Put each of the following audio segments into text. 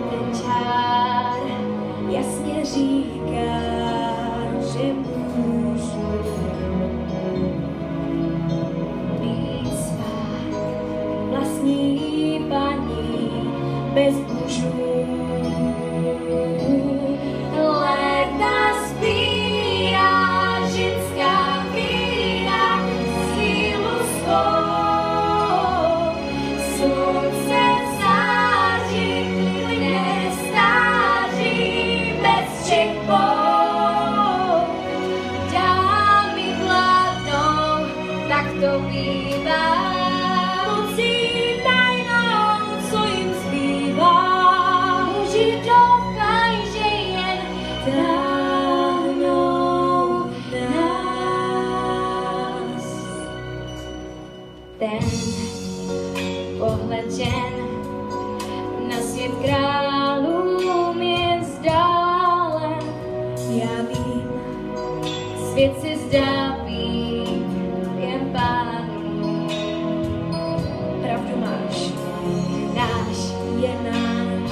Ten čár jasně říká, že můžu být svá vlastní paní bez mužů. Léta sbírá ženská víra sílu svou. Slunce září, plyne stáří bez všech pout. Dámy vládnou, tak to bývá. Mocí tajnou, co jim zbývá. Muži doufají, že jen táhnou nás. Ten pohled žen na svět králům je vzdálen. Já vím, svět se zdá být jen pánů. Pravdu máš, náš je náš,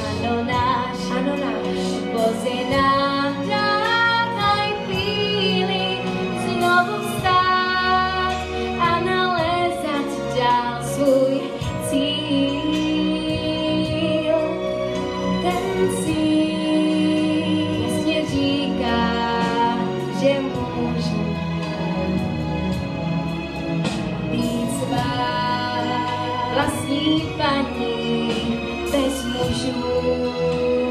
ano náš, Bože nám dávaj chvíli znovu vstát a nalézat dál svůj cíl. Ten cíl jasně říká, že můžu být svá vlastní paní bez mužů.